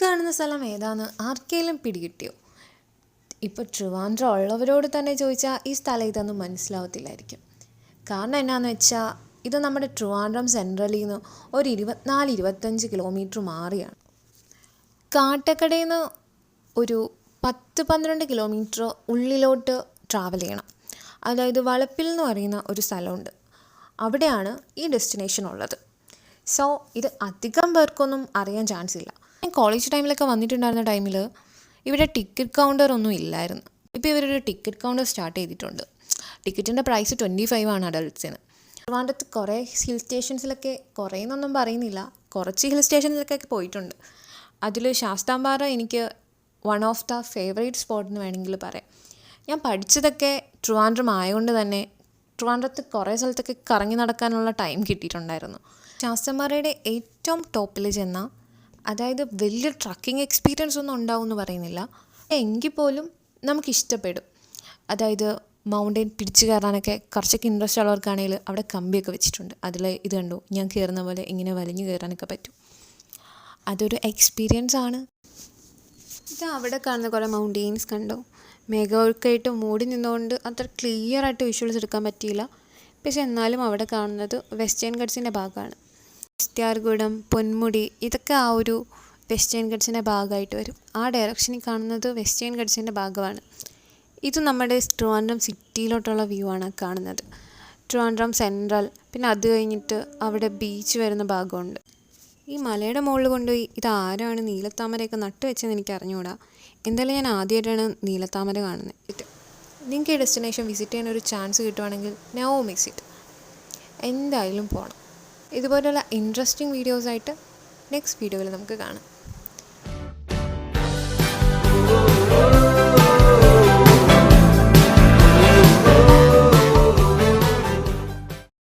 കാണുന്ന സ്ഥലം ഏതാന്ന് ആർക്കെങ്കിലും പിടികിട്ടിയോ? ഇപ്പോൾ ട്രിവാൻഡ്രം ഉള്ളവരോട് തന്നെ ചോദിച്ചാൽ ഈ സ്ഥലം ഇതൊന്നും മനസ്സിലാവത്തില്ലായിരിക്കും. കാരണം എന്നാന്ന് വെച്ചാൽ ഇത് നമ്മുടെ ട്രിവാൻഡ്രം സെൻട്രലിൽ നിന്ന് ഒരു 24-25 കിലോമീറ്റർ മാറിയാണ്. കാട്ടക്കടയിൽ നിന്ന് ഒരു 10-12 കിലോമീറ്റർ ഉള്ളിലോട്ട് ട്രാവൽ ചെയ്യണം. അതായത് വളപ്പിൽ എന്ന് പറയുന്ന ഒരു സ്ഥലമുണ്ട്, അവിടെയാണ് ഈ ഡെസ്റ്റിനേഷൻ ഉള്ളത്. സോ ഇത് അധികം പേർക്കൊന്നും അറിയാൻ ചാൻസ് ഇല്ല. ഞാൻ കോളേജ് ടൈമിലൊക്കെ വന്നിട്ടുണ്ടായിരുന്ന ടൈമിൽ ഇവിടെ ടിക്കറ്റ് കൗണ്ടർ ഒന്നും ഇല്ലായിരുന്നു. ഇപ്പോൾ ഇവരൊരു ടിക്കറ്റ് കൗണ്ടർ സ്റ്റാർട്ട് ചെയ്തിട്ടുണ്ട്. ടിക്കറ്റിൻ്റെ പ്രൈസ് 25 ആണ് അഡൾട്ട്സിന്. ട്രിവാൻഡ്രത്ത് കുറേ ഹിൽ സ്റ്റേഷൻസിലൊക്കെ, കുറേ എന്നൊന്നും പറയുന്നില്ല, കുറച്ച് ഹിൽ സ്റ്റേഷൻസിലൊക്കെ പോയിട്ടുണ്ട്. അതിൽ ശാസ്താംപാറ എനിക്ക് one of the favourite spot എന്ന് വേണമെങ്കിൽ പറയാം. ഞാൻ പഠിച്ചതൊക്കെ ട്രിവാൻഡ്രം ആയതുകൊണ്ട് തന്നെ ട്രിവാൻഡ്രത്ത് കുറേ സ്ഥലത്തൊക്കെ കറങ്ങി നടക്കാനുള്ള ടൈം കിട്ടിയിട്ടുണ്ടായിരുന്നു. ശാസ്താംപാറയുടെ ഏറ്റവും ടോപ്പിൽ ചെന്നാൽ, അതായത് വലിയ ട്രക്കിംഗ് എക്സ്പീരിയൻസ് ഒന്നും ഉണ്ടാവും എന്ന് പറയുന്നില്ല, എങ്കിൽ പോലും നമുക്കിഷ്ടപ്പെടും. അതായത് മൗണ്ടെയിൻ പിടിച്ചു കയറാനൊക്കെ കുറച്ചൊക്കെ ഇൻട്രസ്റ്റ് ഉള്ളവർക്കാണെങ്കിൽ അവിടെ കമ്പിയൊക്കെ വെച്ചിട്ടുണ്ട്. അതിൽ ഇത് കണ്ടു, ഞാൻ കയറുന്ന പോലെ ഇങ്ങനെ വലിഞ്ഞു കയറാനൊക്കെ പറ്റും. അതൊരു എക്സ്പീരിയൻസ് ആണ്. ഇത് അവിടെ കാണുന്ന കുറേ മൗണ്ടെയിൻസ് കണ്ടോ, മേഘമൊക്കെയായിട്ട് മൂടി നിന്നുകൊണ്ട് അത്ര ക്ലിയർ ആയിട്ട് വിഷ്വൽസ് എടുക്കാൻ പറ്റിയില്ല. പക്ഷെ എന്നാലും അവിടെ കാണുന്നത് വെസ്റ്റേൺ ഗട്ട്സിൻ്റെ ഭാഗമാണ്. ഇസ്ത്യാർകൂടം, പൊന്മുടി, ഇതൊക്കെ ആ ഒരു വെസ്റ്റേൺ ഗട്ട്സിൻ്റെ ഭാഗമായിട്ട് വരും. ആ ഡയറക്ഷനിൽ കാണുന്നത് വെസ്റ്റേൺ ഗട്ട്സിൻ്റെ ഭാഗമാണ്. ഇത് നമ്മുടെ ട്രിവാൻഡ്രം സിറ്റിയിലോട്ടുള്ള വ്യൂ ആണ് കാണുന്നത്. ട്രിവാൻഡ്രം സെൻട്രൽ, പിന്നെ അത് കഴിഞ്ഞിട്ട് അവിടെ ബീച്ച് വരുന്ന ഭാഗമുണ്ട്. ഈ മലയുടെ മുകളിൽ കൊണ്ടുപോയി ഇത് ആരാണ് നീലത്താമരയൊക്കെ നട്ടു വെച്ചതെന്ന് എനിക്ക് അറിഞ്ഞുകൂടാ. എന്തായാലും ഞാൻ ആദ്യമായിട്ടാണ് നീലത്താമര കാണുന്നത്. നിങ്ങൾക്ക് ഈ ഡെസ്റ്റിനേഷൻ വിസിറ്റ് ചെയ്യാൻ ഒരു ചാൻസ് കിട്ടുവാണെങ്കിൽ നോ മിസ് ഇറ്റ്, എന്തായാലും പോകണം. ഇതുപോലെയുള്ള ഇൻട്രസ്റ്റിംഗ് വീഡിയോസായിട്ട് നെക്സ്റ്റ് വീഡിയോയിൽ നമുക്ക് കാണാം.